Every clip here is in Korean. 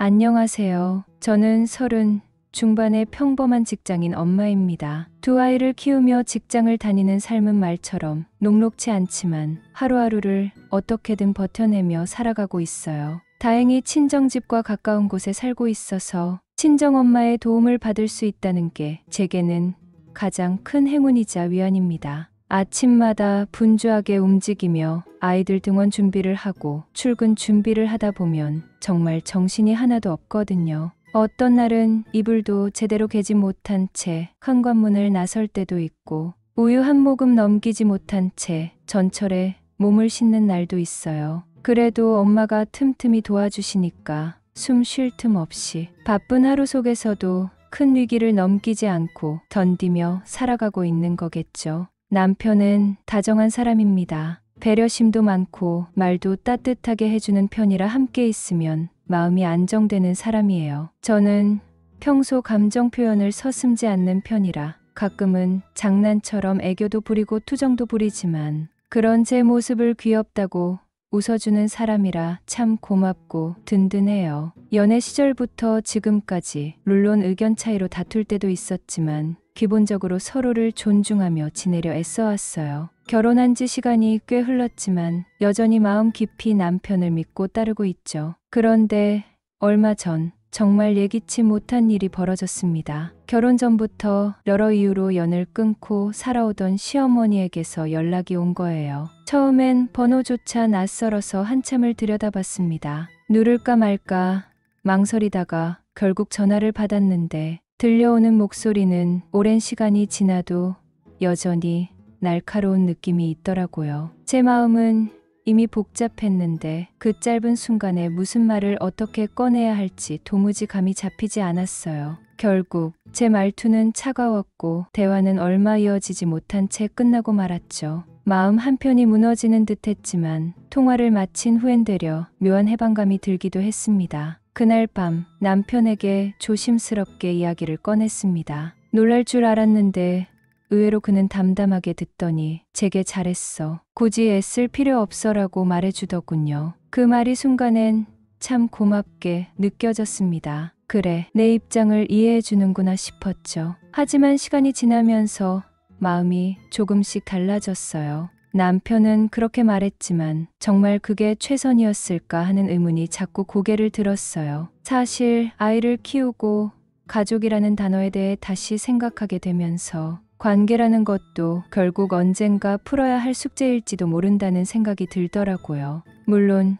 안녕하세요. 저는 30 중반의 평범한 직장인 엄마입니다. 두 아이를 키우며 직장을 다니는 삶은 말처럼 녹록지 않지만 하루하루를 어떻게든 버텨내며 살아가고 있어요. 다행히 친정집과 가까운 곳에 살고 있어서 친정엄마의 도움을 받을 수 있다는 게 제게는 가장 큰 행운이자 위안입니다. 아침마다 분주하게 움직이며 아이들 등원 준비를 하고 출근 준비를 하다 보면 정말 정신이 하나도 없거든요. 어떤 날은 이불도 제대로 개지 못한 채 현관문을 나설 때도 있고 우유 한 모금 넘기지 못한 채 전철에 몸을 싣는 날도 있어요. 그래도 엄마가 틈틈이 도와주시니까 숨 쉴 틈 없이 바쁜 하루 속에서도 큰 위기를 넘기지 않고 던디며 살아가고 있는 거겠죠. 남편은 다정한 사람입니다. 배려심도 많고 말도 따뜻하게 해주는 편이라 함께 있으면 마음이 안정되는 사람이에요. 저는 평소 감정 표현을 서슴지 않는 편이라 가끔은 장난처럼 애교도 부리고 투정도 부리지만 그런 제 모습을 귀엽다고 웃어주는 사람이라 참 고맙고 든든해요. 연애 시절부터 지금까지 물론 의견 차이로 다툴 때도 있었지만 기본적으로 서로를 존중하며 지내려 애써왔어요. 결혼한 지 시간이 꽤 흘렀지만 여전히 마음 깊이 남편을 믿고 따르고 있죠. 그런데 얼마 전 정말 예기치 못한 일이 벌어졌습니다. 결혼 전부터 여러 이유로 연을 끊고 살아오던 시어머니에게서 연락이 온 거예요. 처음엔 번호조차 낯설어서 한참을 들여다봤습니다. 누를까 말까 망설이다가 결국 전화를 받았는데 들려오는 목소리는 오랜 시간이 지나도 여전히 날카로운 느낌이 있더라고요. 제 마음은 이미 복잡했는데 그 짧은 순간에 무슨 말을 어떻게 꺼내야 할지 도무지 감이 잡히지 않았어요. 결국 제 말투는 차가웠고 대화는 얼마 이어지지 못한 채 끝나고 말았죠. 마음 한편이 무너지는 듯 했지만 통화를 마친 후엔 되려 묘한 해방감이 들기도 했습니다. 그날 밤 남편에게 조심스럽게 이야기를 꺼냈습니다. 놀랄 줄 알았는데 의외로 그는 담담하게 듣더니 제게 잘했어. 굳이 애쓸 필요 없어라고 말해주더군요. 그 말이 순간엔 참 고맙게 느껴졌습니다. 그래, 내 입장을 이해해주는구나 싶었죠. 하지만 시간이 지나면서 마음이 조금씩 달라졌어요. 남편은 그렇게 말했지만 정말 그게 최선이었을까 하는 의문이 자꾸 고개를 들었어요. 사실 아이를 키우고 가족이라는 단어에 대해 다시 생각하게 되면서 관계라는 것도 결국 언젠가 풀어야 할 숙제일지도 모른다는 생각이 들더라고요. 물론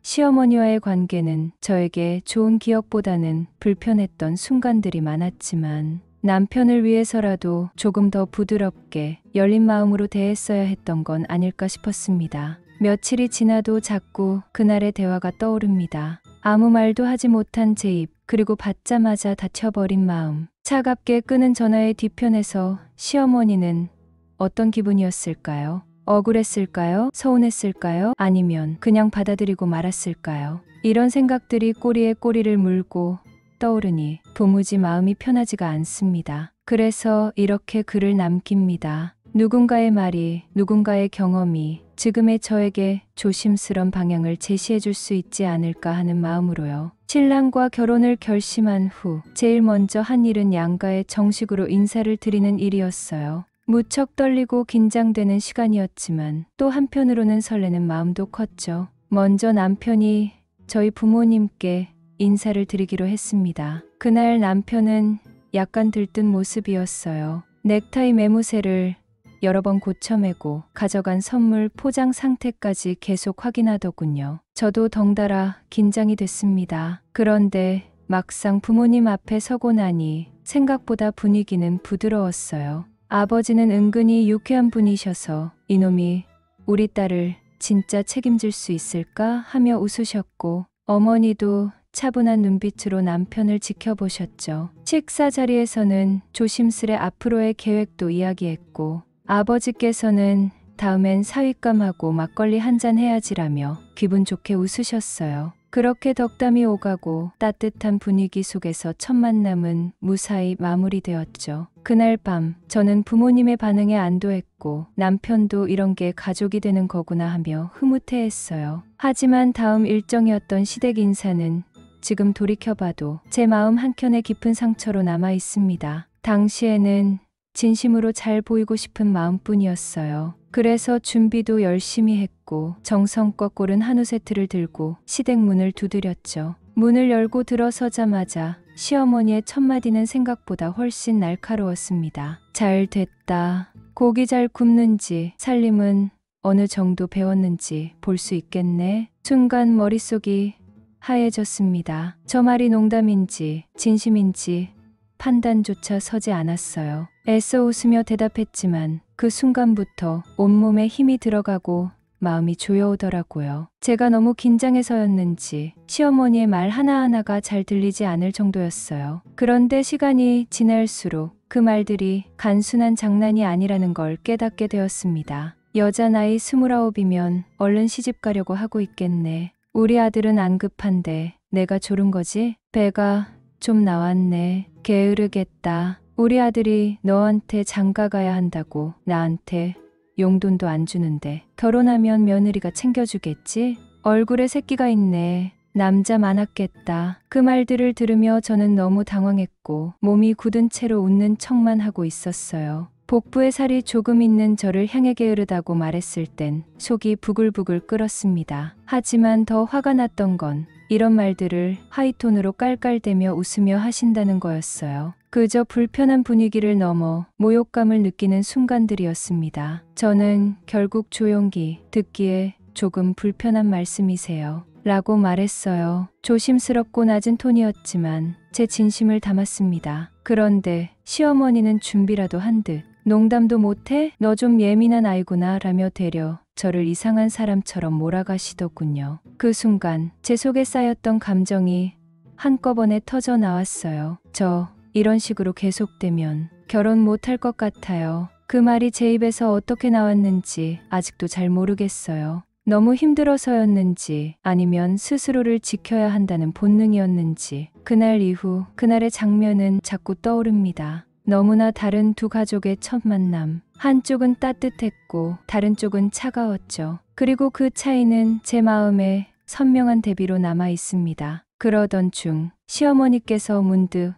시어머니와의 관계는 저에게 좋은 기억보다는 불편했던 순간들이 많았지만 남편을 위해서라도 조금 더 부드럽게 열린 마음으로 대했어야 했던 건 아닐까 싶었습니다. 며칠이 지나도 자꾸 그날의 대화가 떠오릅니다. 아무 말도 하지 못한 제 입, 그리고 받자마자 닫혀버린 마음. 차갑게 끄는 전화의 뒤편에서 시어머니는 어떤 기분이었을까요? 억울했을까요? 서운했을까요? 아니면 그냥 받아들이고 말았을까요? 이런 생각들이 꼬리에 꼬리를 물고 떠오르니 도무지 마음이 편하지가 않습니다. 그래서 이렇게 글을 남깁니다. 누군가의 말이, 누군가의 경험이 지금의 저에게 조심스런 방향을 제시해 줄 수 있지 않을까 하는 마음으로요. 신랑과 결혼을 결심한 후 제일 먼저 한 일은 양가에 정식으로 인사를 드리는 일이었어요. 무척 떨리고 긴장되는 시간이었지만 또 한편으로는 설레는 마음도 컸죠. 먼저 남편이 저희 부모님께 인사를 드리기로 했습니다. 그날 남편은 약간 들뜬 모습이었어요. 넥타이 매무새를 여러 번 고쳐매고 가져간 선물 포장 상태까지 계속 확인하더군요. 저도 덩달아 긴장이 됐습니다. 그런데 막상 부모님 앞에 서고 나니 생각보다 분위기는 부드러웠어요. 아버지는 은근히 유쾌한 분이셔서 이놈이 우리 딸을 진짜 책임질 수 있을까 하며 웃으셨고 어머니도 차분한 눈빛으로 남편을 지켜보셨죠. 식사 자리에서는 조심스레 앞으로의 계획도 이야기했고 아버지께서는 다음엔 사윗감하고 막걸리 한잔 해야지라며 기분 좋게 웃으셨어요. 그렇게 덕담이 오가고 따뜻한 분위기 속에서 첫 만남은 무사히 마무리되었죠. 그날 밤 저는 부모님의 반응에 안도했고 남편도 이런 게 가족이 되는 거구나 하며 흐뭇해했어요. 하지만 다음 일정이었던 시댁 인사는 지금 돌이켜봐도 제 마음 한켠에 깊은 상처로 남아 있습니다. 당시에는 진심으로 잘 보이고 싶은 마음뿐이었어요. 그래서 준비도 열심히 했고 정성껏 고른 한우 세트를 들고 시댁문을 두드렸죠. 문을 열고 들어서자마자 시어머니의 첫마디는 생각보다 훨씬 날카로웠습니다. 잘 됐다. 고기 잘 굽는지 살림은 어느 정도 배웠는지 볼 수 있겠네. 순간 머릿속이 하얘졌습니다. 저 말이 농담인지 진심인지 판단조차 서지 않았어요. 애써 웃으며 대답했지만 그 순간부터 온몸에 힘이 들어가고 마음이 조여오더라고요. 제가 너무 긴장해서였는지 시어머니의 말 하나하나가 잘 들리지 않을 정도였어요. 그런데 시간이 지날수록 그 말들이 단순한 장난이 아니라는 걸 깨닫게 되었습니다. 여자 나이 29이면 얼른 시집 가려고 하고 있겠네. 우리 아들은 안 급한데 내가 졸은 거지? 배가 좀 나왔네. 게으르겠다. 우리 아들이 너한테 장가 가야 한다고 나한테 용돈도 안 주는데 결혼하면 며느리가 챙겨주겠지? 얼굴에 새끼가 있네. 남자 많았겠다. 그 말들을 들으며 저는 너무 당황했고 몸이 굳은 채로 웃는 척만 하고 있었어요. 복부에 살이 조금 있는 저를 향해 게으르다고 말했을 땐 속이 부글부글 끓었습니다. 하지만 더 화가 났던 건 이런 말들을 하이톤으로 깔깔대며 웃으며 하신다는 거였어요. 그저 불편한 분위기를 넘어 모욕감을 느끼는 순간들이었습니다. 저는 결국 조용히 듣기에 조금 불편한 말씀이세요. 라고 말했어요. 조심스럽고 낮은 톤이었지만 제 진심을 담았습니다. 그런데 시어머니는 준비라도 한 듯 농담도 못해? 너 좀 예민한 아이구나 라며 되려 저를 이상한 사람처럼 몰아가시더군요. 그 순간 제 속에 쌓였던 감정이 한꺼번에 터져 나왔어요. 저 이런 식으로 계속되면 결혼 못할 것 같아요. 그 말이 제 입에서 어떻게 나왔는지 아직도 잘 모르겠어요. 너무 힘들어서였는지 아니면 스스로를 지켜야 한다는 본능이었는지 그날 이후 그날의 장면은 자꾸 떠오릅니다. 너무나 다른 두 가족의 첫 만남. 한쪽은 따뜻했고 다른 쪽은 차가웠죠. 그리고 그 차이는 제 마음에 선명한 대비로 남아 있습니다. 그러던 중 시어머니께서 문득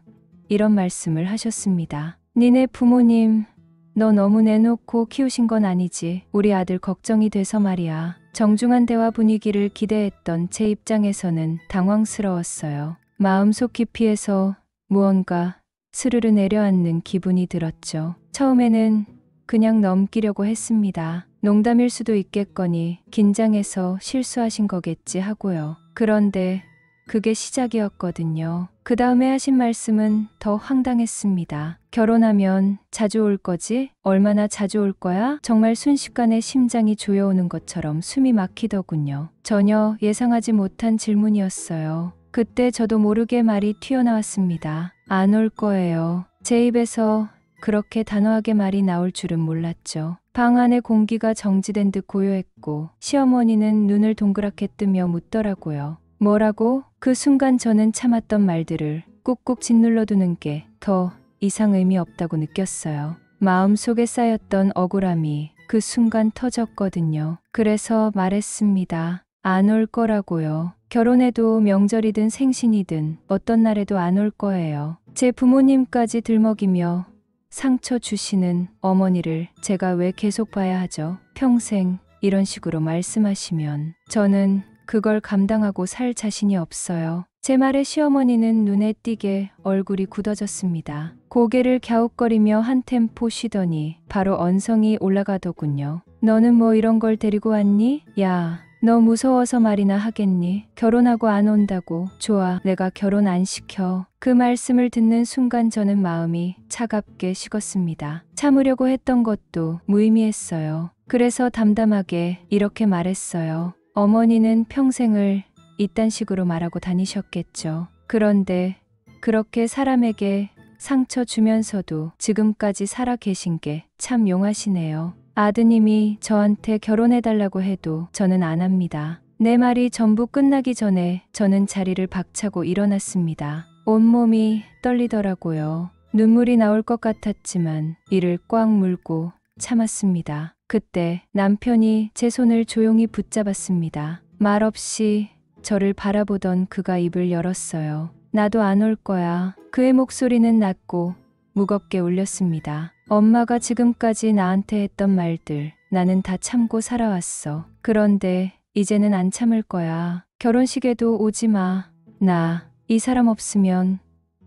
이런 말씀을 하셨습니다. 니네 부모님 너 너무 내놓고 키우신 건 아니지. 우리 아들 걱정이 돼서 말이야. 정중한 대화 분위기를 기대했던 제 입장에서는 당황스러웠어요. 마음속 깊이에서 무언가 스르르 내려앉는 기분이 들었죠. 처음에는 그냥 넘기려고 했습니다. 농담일 수도 있겠거니 긴장해서 실수하신 거겠지 하고요. 그런데 그게 시작이었거든요. 그 다음에 하신 말씀은 더 황당했습니다. 결혼하면 자주 올 거지? 얼마나 자주 올 거야? 정말 순식간에 심장이 조여오는 것처럼 숨이 막히더군요. 전혀 예상하지 못한 질문이었어요. 그때 저도 모르게 말이 튀어나왔습니다. 안 올 거예요. 제 입에서 그렇게 단호하게 말이 나올 줄은 몰랐죠. 방 안의 공기가 정지된 듯 고요했고 시어머니는 눈을 동그랗게 뜨며 묻더라고요. 뭐라고? 그 순간 저는 참았던 말들을 꾹꾹 짓눌러두는 게 더 이상 의미 없다고 느꼈어요. 마음속에 쌓였던 억울함이 그 순간 터졌거든요. 그래서 말했습니다. 안 올 거라고요. 결혼해도 명절이든 생신이든 어떤 날에도 안 올 거예요. 제 부모님까지 들먹이며 상처 주시는 어머니를 제가 왜 계속 봐야 하죠? 평생 이런 식으로 말씀하시면 저는 그걸 감당하고 살 자신이 없어요. 제 말에 시어머니는 눈에 띄게 얼굴이 굳어졌습니다. 고개를 갸웃거리며 한 템포 쉬더니 바로 언성이 올라가더군요. 너는 뭐 이런 걸 데리고 왔니? 야, 너 무서워서 말이나 하겠니? 결혼하고 안 온다고. 좋아, 내가 결혼 안 시켜. 그 말씀을 듣는 순간 저는 마음이 차갑게 식었습니다. 참으려고 했던 것도 무의미했어요. 그래서 담담하게 이렇게 말했어요. 어머니는 평생을 이딴 식으로 말하고 다니셨겠죠. 그런데 그렇게 사람에게 상처 주면서도 지금까지 살아 계신 게 참 용하시네요. 아드님이 저한테 결혼해달라고 해도 저는 안 합니다. 내 말이 전부 끝나기 전에 저는 자리를 박차고 일어났습니다. 온몸이 떨리더라고요. 눈물이 나올 것 같았지만 이를 꽉 물고 참았습니다. 그때 남편이 제 손을 조용히 붙잡았습니다. 말없이 저를 바라보던 그가 입을 열었어요. 나도 안 올 거야. 그의 목소리는 낮고 무겁게 울렸습니다. 엄마가 지금까지 나한테 했던 말들 나는 다 참고 살아왔어. 그런데 이제는 안 참을 거야. 결혼식에도 오지 마. 나 이 사람 없으면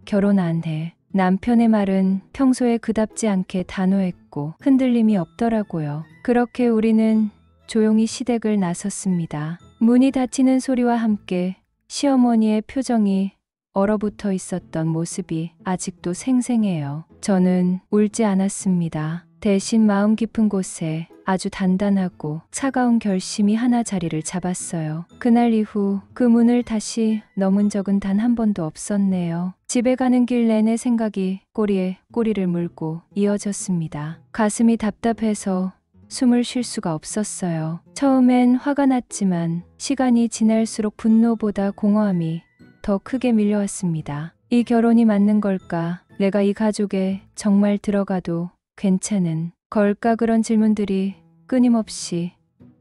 결혼 안 해. 남편의 말은 평소에 그답지 않게 단호했고 흔들림이 없더라고요. 그렇게 우리는 조용히 시댁을 나섰습니다. 문이 닫히는 소리와 함께 시어머니의 표정이 얼어붙어 있었던 모습이 아직도 생생해요. 저는 울지 않았습니다. 대신 마음 깊은 곳에 아주 단단하고 차가운 결심이 하나 자리를 잡았어요. 그날 이후 그 문을 다시 넘은 적은 단 한 번도 없었네요. 집에 가는 길 내내 생각이 꼬리에 꼬리를 물고 이어졌습니다. 가슴이 답답해서 숨을 쉴 수가 없었어요. 처음엔 화가 났지만 시간이 지날수록 분노보다 공허함이 더 크게 밀려왔습니다. 이 결혼이 맞는 걸까? 내가 이 가족에 정말 들어가도 괜찮은 걸까? 그런 질문들이 끊임없이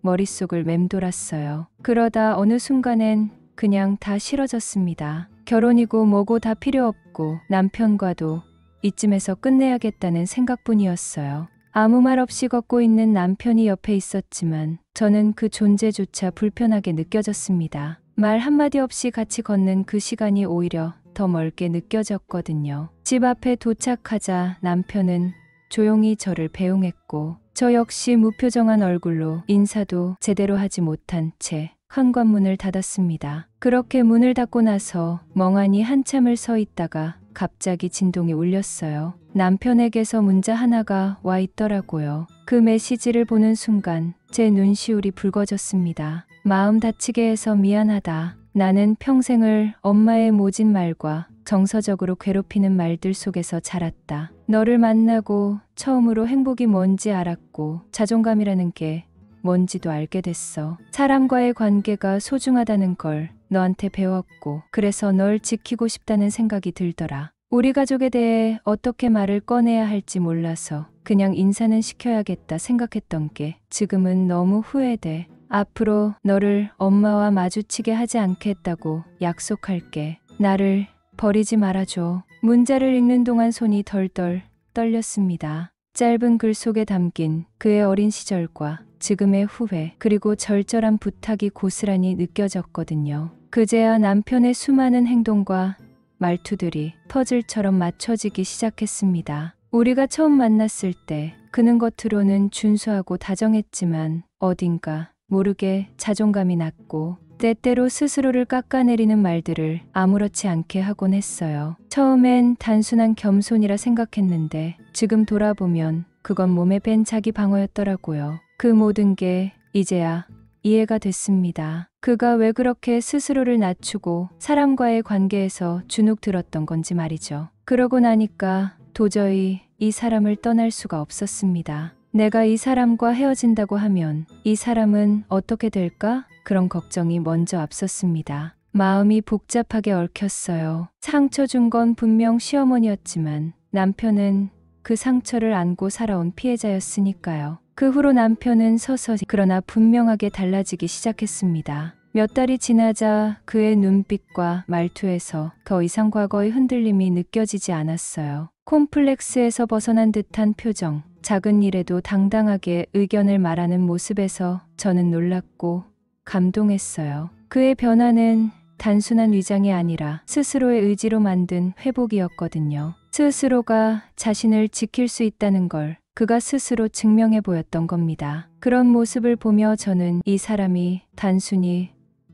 머릿속을 맴돌았어요. 그러다 어느 순간엔 그냥 다 싫어졌습니다. 결혼이고 뭐고 다 필요 없고 남편과도 이쯤에서 끝내야겠다는 생각뿐이었어요. 아무 말 없이 걷고 있는 남편이 옆에 있었지만 저는 그 존재조차 불편하게 느껴졌습니다. 말 한마디 없이 같이 걷는 그 시간이 오히려 더 멀게 느껴졌거든요. 집 앞에 도착하자 남편은 조용히 저를 배웅했고 저 역시 무표정한 얼굴로 인사도 제대로 하지 못한 채 현관문을 닫았습니다. 그렇게 문을 닫고 나서 멍하니 한참을 서 있다가 갑자기 진동이 울렸어요. 남편에게서 문자 하나가 와 있더라고요. 그 메시지를 보는 순간 제 눈시울이 붉어졌습니다. 마음 다치게 해서 미안하다. 나는 평생을 엄마의 모진 말과 정서적으로 괴롭히는 말들 속에서 자랐다. 너를 만나고 처음으로 행복이 뭔지 알았고 자존감이라는 게 뭔지도 알게 됐어. 사람과의 관계가 소중하다는 걸 너한테 배웠고 그래서 널 지키고 싶다는 생각이 들더라. 우리 가족에 대해 어떻게 말을 꺼내야 할지 몰라서 그냥 인사는 시켜야겠다 생각했던 게 지금은 너무 후회돼. 앞으로 너를 엄마와 마주치게 하지 않겠다고 약속할게. 나를 버리지 말아줘. 문자를 읽는 동안 손이 덜덜 떨렸습니다. 짧은 글 속에 담긴 그의 어린 시절과 지금의 후회 그리고 절절한 부탁이 고스란히 느껴졌거든요. 그제야 남편의 수많은 행동과 말투들이 퍼즐처럼 맞춰지기 시작했습니다. 우리가 처음 만났을 때 그는 겉으로는 준수하고 다정했지만 어딘가 모르게 자존감이 낮고 때때로 스스로를 깎아내리는 말들을 아무렇지 않게 하곤 했어요. 처음엔 단순한 겸손이라 생각했는데 지금 돌아보면 그건 몸에 밴 자기 방어였더라고요. 그 모든 게 이제야 이해가 됐습니다. 그가 왜 그렇게 스스로를 낮추고 사람과의 관계에서 주눅 들었던 건지 말이죠. 그러고 나니까 도저히 이 사람을 떠날 수가 없었습니다. 내가 이 사람과 헤어진다고 하면 이 사람은 어떻게 될까? 그런 걱정이 먼저 앞섰습니다. 마음이 복잡하게 얽혔어요. 상처 준 건 분명 시어머니였지만 남편은 그 상처를 안고 살아온 피해자였으니까요. 그 후로 남편은 서서히 그러나 분명하게 달라지기 시작했습니다. 몇 달이 지나자 그의 눈빛과 말투에서 더 이상 과거의 흔들림이 느껴지지 않았어요. 콤플렉스에서 벗어난 듯한 표정, 작은 일에도 당당하게 의견을 말하는 모습에서 저는 놀랐고 감동했어요. 그의 변화는 단순한 위장이 아니라 스스로의 의지로 만든 회복이었거든요. 스스로가 자신을 지킬 수 있다는 걸 그가 스스로 증명해 보였던 겁니다. 그런 모습을 보며 저는 이 사람이 단순히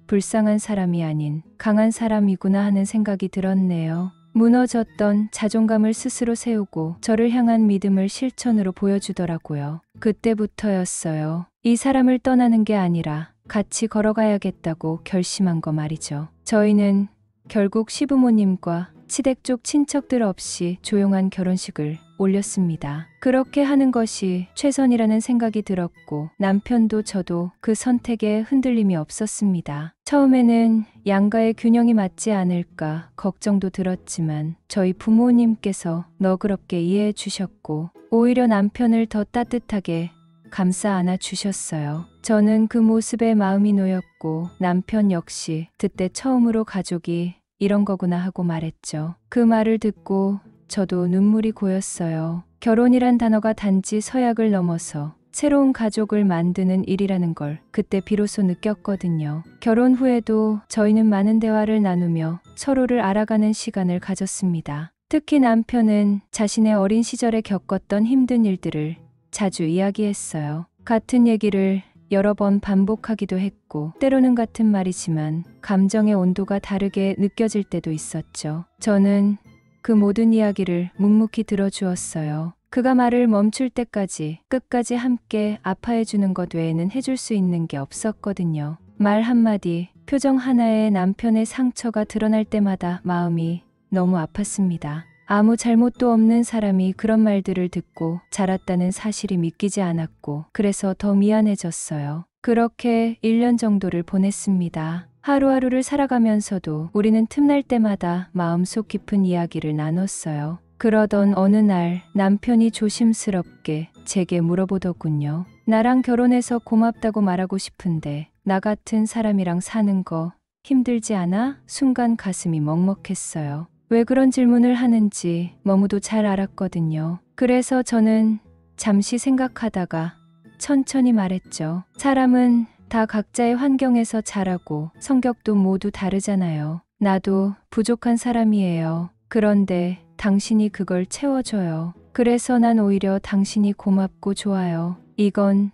불쌍한 사람이 아닌 강한 사람이구나 하는 생각이 들었네요. 무너졌던 자존감을 스스로 세우고 저를 향한 믿음을 실천으로 보여주더라고요. 그때부터였어요. 이 사람을 떠나는 게 아니라 같이 걸어가야겠다고 결심한 거 말이죠. 저희는 결국 시부모님과 시댁 쪽 친척들 없이 조용한 결혼식을 올렸습니다. 그렇게 하는 것이 최선이라는 생각이 들었고 남편도 저도 그 선택에 흔들림이 없었습니다. 처음에는 양가의 균형이 맞지 않을까 걱정도 들었지만 저희 부모님께서 너그럽게 이해해 주셨고 오히려 남편을 더 따뜻하게 감싸 안아 주셨어요. 저는 그 모습에 마음이 놓였고 남편 역시 그때 처음으로 가족이 이런 거구나 하고 말했죠. 그 말을 듣고 저도 눈물이 고였어요. 결혼이란 단어가 단지 서약을 넘어서 새로운 가족을 만드는 일이라는 걸 그때 비로소 느꼈거든요. 결혼 후에도 저희는 많은 대화를 나누며 서로를 알아가는 시간을 가졌습니다. 특히 남편은 자신의 어린 시절에 겪었던 힘든 일들을 자주 이야기했어요. 같은 얘기를 여러 번 반복하기도 했고 때로는 같은 말이지만 감정의 온도가 다르게 느껴질 때도 있었죠. 저는 그 모든 이야기를 묵묵히 들어주었어요. 그가 말을 멈출 때까지 끝까지 함께 아파해 주는 것 외에는 해줄 수 있는 게 없었거든요. 말 한마디, 표정 하나에 남편의 상처가 드러날 때마다 마음이 너무 아팠습니다. 아무 잘못도 없는 사람이 그런 말들을 듣고 자랐다는 사실이 믿기지 않았고 그래서 더 미안해졌어요. 그렇게 1년 정도를 보냈습니다. 하루하루를 살아가면서도 우리는 틈날 때마다 마음속 깊은 이야기를 나눴어요. 그러던 어느 날 남편이 조심스럽게 제게 물어보더군요. 나랑 결혼해서 고맙다고 말하고 싶은데 나 같은 사람이랑 사는 거 힘들지 않아? 순간 가슴이 먹먹했어요. 왜 그런 질문을 하는지 너무도 잘 알았거든요. 그래서 저는 잠시 생각하다가 천천히 말했죠. 사람은 다 각자의 환경에서 자라고 성격도 모두 다르잖아요. 나도 부족한 사람이에요. 그런데 당신이 그걸 채워줘요. 그래서 난 오히려 당신이 고맙고 좋아요. 이건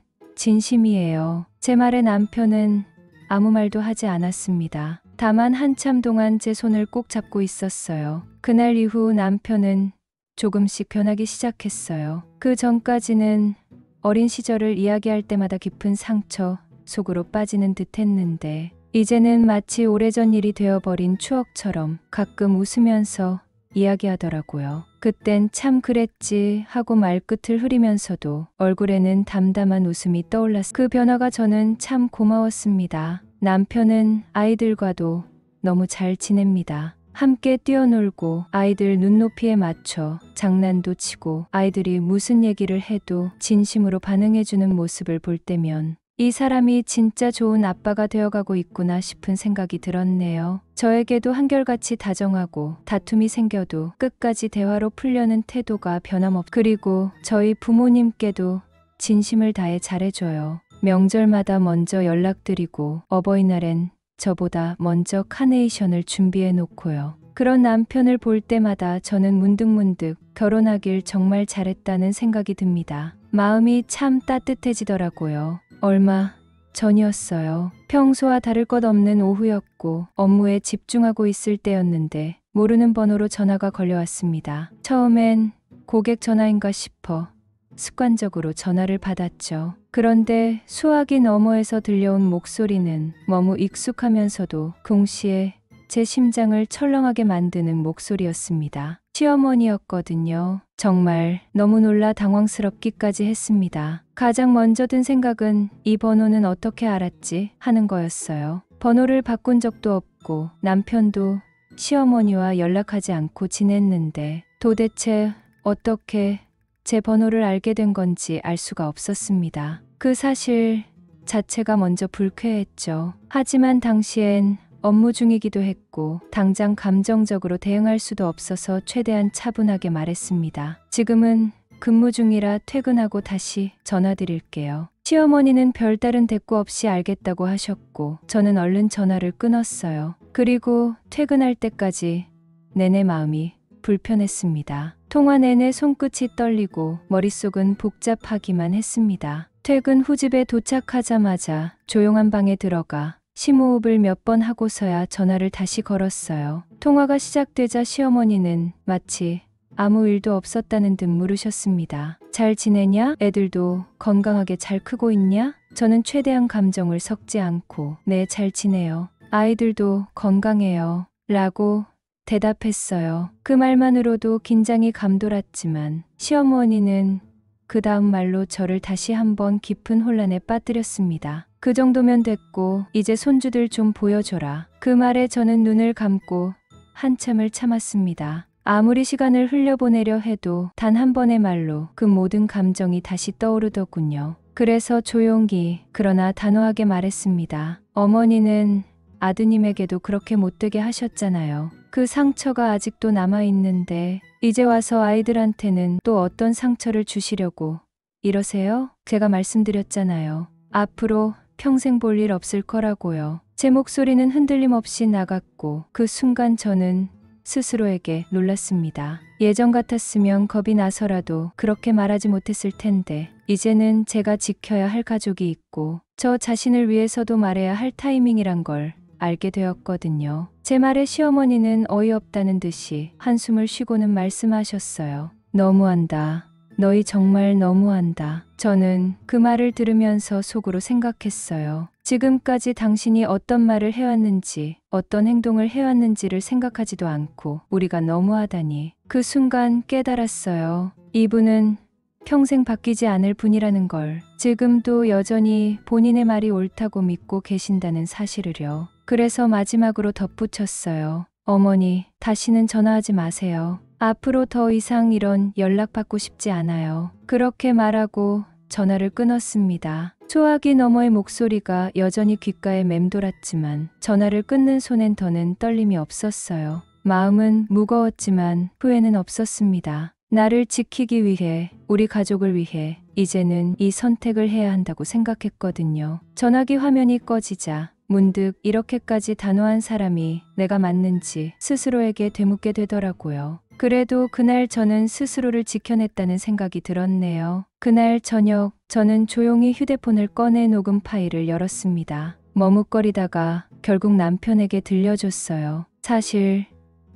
진심이에요. 제 말에 남편은 아무 말도 하지 않았습니다. 다만 한참 동안 제 손을 꼭 잡고 있었어요. 그날 이후 남편은 조금씩 변하기 시작했어요. 그 전까지는 어린 시절을 이야기할 때마다 깊은 상처 속으로 빠지는 듯 했는데 이제는 마치 오래전 일이 되어버린 추억처럼 가끔 웃으면서 이야기하더라고요. 그땐 참 그랬지 하고 말끝을 흐리면서도 얼굴에는 담담한 웃음이 떠올랐어요. 그 변화가 저는 참 고마웠습니다. 남편은 아이들과도 너무 잘 지냅니다. 함께 뛰어놀고 아이들 눈높이에 맞춰 장난도 치고 아이들이 무슨 얘기를 해도 진심으로 반응해주는 모습을 볼 때면 이 사람이 진짜 좋은 아빠가 되어가고 있구나 싶은 생각이 들었네요. 저에게도 한결같이 다정하고 다툼이 생겨도 끝까지 대화로 풀려는 태도가 변함없고 그리고 저희 부모님께도 진심을 다해 잘해줘요. 명절마다 먼저 연락드리고 어버이날엔 저보다 먼저 카네이션을 준비해 놓고요. 그런 남편을 볼 때마다 저는 문득문득 결혼하길 정말 잘했다는 생각이 듭니다. 마음이 참 따뜻해지더라고요. 얼마 전이었어요. 평소와 다를 것 없는 오후였고 업무에 집중하고 있을 때였는데 모르는 번호로 전화가 걸려왔습니다. 처음엔 고객 전화인가 싶어 습관적으로 전화를 받았죠. 그런데 수화기 너머에서 들려온 목소리는 너무 익숙하면서도 동시에 제 심장을 철렁하게 만드는 목소리였습니다. 시어머니였거든요. 정말 너무 놀라 당황스럽기까지 했습니다. 가장 먼저 든 생각은 이 번호는 어떻게 알았지 하는 거였어요. 번호를 바꾼 적도 없고 남편도 시어머니와 연락하지 않고 지냈는데 도대체 어떻게 제 번호를 알게 된 건지 알 수가 없었습니다. 그 사실 자체가 먼저 불쾌했죠. 하지만 당시엔 업무 중이기도 했고 당장 감정적으로 대응할 수도 없어서 최대한 차분하게 말했습니다. 지금은 근무 중이라 퇴근하고 다시 전화드릴게요. 시어머니는 별다른 대꾸 없이 알겠다고 하셨고 저는 얼른 전화를 끊었어요. 그리고 퇴근할 때까지 내내 마음이 불편했습니다. 통화 내내 손끝이 떨리고 머릿속은 복잡하기만 했습니다. 퇴근 후 집에 도착하자마자 조용한 방에 들어가 심호흡을 몇 번 하고서야 전화를 다시 걸었어요. 통화가 시작되자 시어머니는 마치 아무 일도 없었다는 듯 물으셨습니다. 잘 지내냐? 애들도 건강하게 잘 크고 있냐? 저는 최대한 감정을 섞지 않고 네, 잘 지내요. 아이들도 건강해요. 라고 대답했어요. 그 말만으로도 긴장이 감돌았지만 시어머니는 그 다음 말로 저를 다시 한번 깊은 혼란에 빠뜨렸습니다. 그 정도면 됐고 이제 손주들 좀 보여줘라. 그 말에 저는 눈을 감고 한참을 참았습니다. 아무리 시간을 흘려보내려 해도 단 한 번의 말로 그 모든 감정이 다시 떠오르더군요. 그래서 조용히 그러나 단호하게 말했습니다. 어머니는 아드님에게도 그렇게 못되게 하셨잖아요. 그 상처가 아직도 남아있는데 이제 와서 아이들한테는 또 어떤 상처를 주시려고 이러세요? 제가 말씀드렸잖아요. 앞으로 평생 볼 일 없을 거라고요. 제 목소리는 흔들림 없이 나갔고 그 순간 저는 스스로에게 놀랐습니다. 예전 같았으면 겁이 나서라도 그렇게 말하지 못했을 텐데 이제는 제가 지켜야 할 가족이 있고 저 자신을 위해서도 말해야 할 타이밍이란 걸 알게 되었거든요. 제 말에 시어머니는 어이없다는 듯이 한숨을 쉬고는 말씀하셨어요. 너무한다. 너희 정말 너무한다. 저는 그 말을 들으면서 속으로 생각했어요. 지금까지 당신이 어떤 말을 해왔는지, 어떤 행동을 해왔는지를 생각하지도 않고 우리가 너무하다니. 그 순간 깨달았어요. 이분은 평생 바뀌지 않을 분이라는 걸. 지금도 여전히 본인의 말이 옳다고 믿고 계신다는 사실을요. 그래서 마지막으로 덧붙였어요. 어머니, 다시는 전화하지 마세요. 앞으로 더 이상 이런 연락받고 싶지 않아요. 그렇게 말하고 전화를 끊었습니다. 소화기 너머의 목소리가 여전히 귓가에 맴돌았지만 전화를 끊는 손엔 더는 떨림이 없었어요. 마음은 무거웠지만 후회는 없었습니다. 나를 지키기 위해, 우리 가족을 위해 이제는 이 선택을 해야 한다고 생각했거든요. 전화기 화면이 꺼지자 문득 이렇게까지 단호한 사람이 내가 맞는지 스스로에게 되묻게 되더라고요. 그래도 그날 저는 스스로를 지켜냈다는 생각이 들었네요. 그날 저녁 저는 조용히 휴대폰을 꺼내 녹음 파일을 열었습니다. 머뭇거리다가 결국 남편에게 들려줬어요. 사실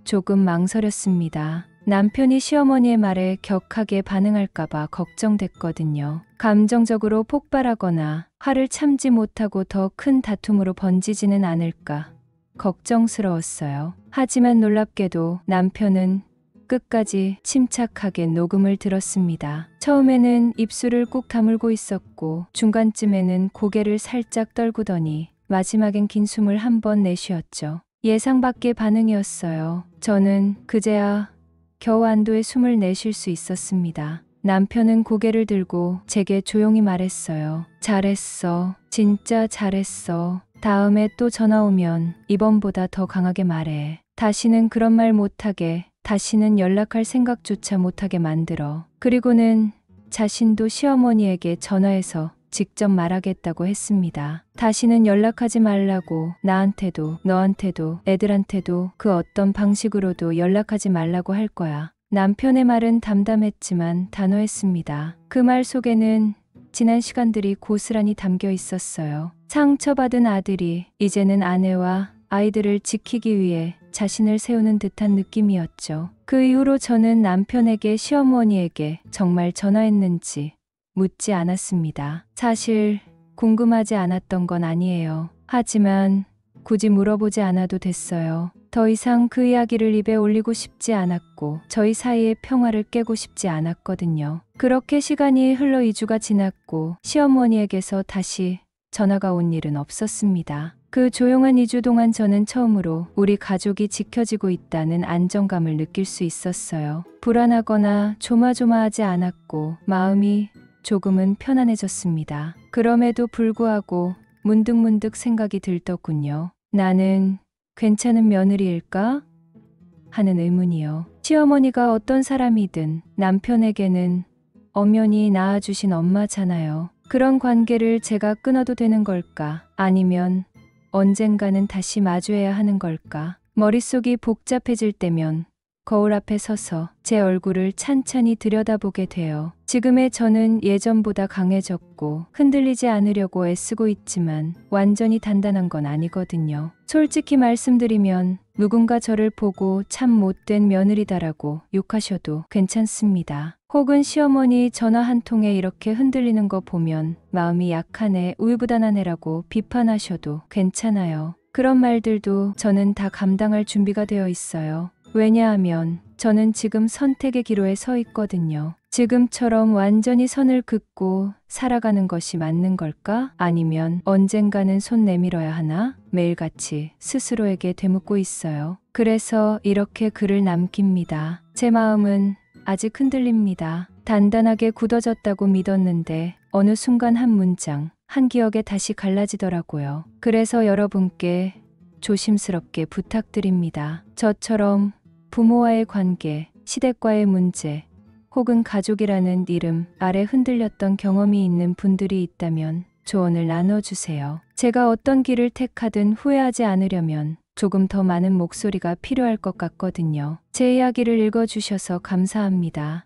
조금 망설였습니다. 남편이 시어머니의 말에 격하게 반응할까봐 걱정됐거든요. 감정적으로 폭발하거나 화를 참지 못하고 더 큰 다툼으로 번지지는 않을까 걱정스러웠어요. 하지만 놀랍게도 남편은 끝까지 침착하게 녹음을 들었습니다. 처음에는 입술을 꾹 다물고 있었고 중간쯤에는 고개를 살짝 떨구더니 마지막엔 긴 숨을 한 번 내쉬었죠. 예상 밖의 반응이었어요. 저는 그제야 겨우 안도의 숨을 내쉴 수 있었습니다. 남편은 고개를 들고 제게 조용히 말했어요. 잘했어. 진짜 잘했어. 다음에 또 전화 오면 이번보다 더 강하게 말해. 다시는 그런 말 못하게, 다시는 연락할 생각조차 못하게 만들어. 그리고는 자신도 시어머니에게 전화해서 직접 말하겠다고 했습니다. 다시는 연락하지 말라고, 나한테도, 너한테도, 애들한테도 그 어떤 방식으로도 연락하지 말라고 할 거야. 남편의 말은 담담했지만 단호했습니다. 그 말 속에는 지난 시간들이 고스란히 담겨 있었어요. 상처받은 아들이 이제는 아내와 아이들을 지키기 위해 자신을 세우는 듯한 느낌이었죠. 그 이후로 저는 남편에게 시어머니에게 정말 전화했는지 묻지 않았습니다. 사실 궁금하지 않았던 건 아니에요. 하지만 굳이 물어보지 않아도 됐어요. 더 이상 그 이야기를 입에 올리고 싶지 않았고 저희 사이의 평화를 깨고 싶지 않았거든요. 그렇게 시간이 흘러 2주가 지났고 시어머니에게서 다시 전화가 온 일은 없었습니다. 그 조용한 2주 동안 저는 처음으로 우리 가족이 지켜지고 있다는 안정감을 느낄 수 있었어요. 불안하거나 조마조마하지 않았고 마음이 조금은 편안해졌습니다. 그럼에도 불구하고 문득문득 생각이 들더군요. 나는 괜찮은 며느리일까? 하는 의문이요. 시어머니가 어떤 사람이든 남편에게는 엄연히 낳아주신 엄마잖아요. 그런 관계를 제가 끊어도 되는 걸까? 아니면 언젠가는 다시 마주해야 하는 걸까? 머릿속이 복잡해질 때면 거울 앞에 서서 제 얼굴을 찬찬히 들여다보게 돼요. 지금의 저는 예전보다 강해졌고 흔들리지 않으려고 애쓰고 있지만 완전히 단단한 건 아니거든요. 솔직히 말씀드리면 누군가 저를 보고 참 못된 며느리다라고 욕하셔도 괜찮습니다. 혹은 시어머니 전화 한 통에 이렇게 흔들리는 거 보면 마음이 약한 애, 우유부단한 애라고 비판하셔도 괜찮아요. 그런 말들도 저는 다 감당할 준비가 되어 있어요. 왜냐하면 저는 지금 선택의 기로에 서 있거든요. 지금처럼 완전히 선을 긋고 살아가는 것이 맞는 걸까? 아니면 언젠가는 손 내밀어야 하나? 매일같이 스스로에게 되묻고 있어요. 그래서 이렇게 글을 남깁니다. 제 마음은 아직 흔들립니다. 단단하게 굳어졌다고 믿었는데 어느 순간 한 문장, 한 기억에 다시 갈라지더라고요. 그래서 여러분께 조심스럽게 부탁드립니다. 저처럼 부모와의 관계, 시댁과의 문제, 혹은 가족이라는 이름 아래 흔들렸던 경험이 있는 분들이 있다면 조언을 나눠주세요. 제가 어떤 길을 택하든 후회하지 않으려면 조금 더 많은 목소리가 필요할 것 같거든요. 제 이야기를 읽어주셔서 감사합니다.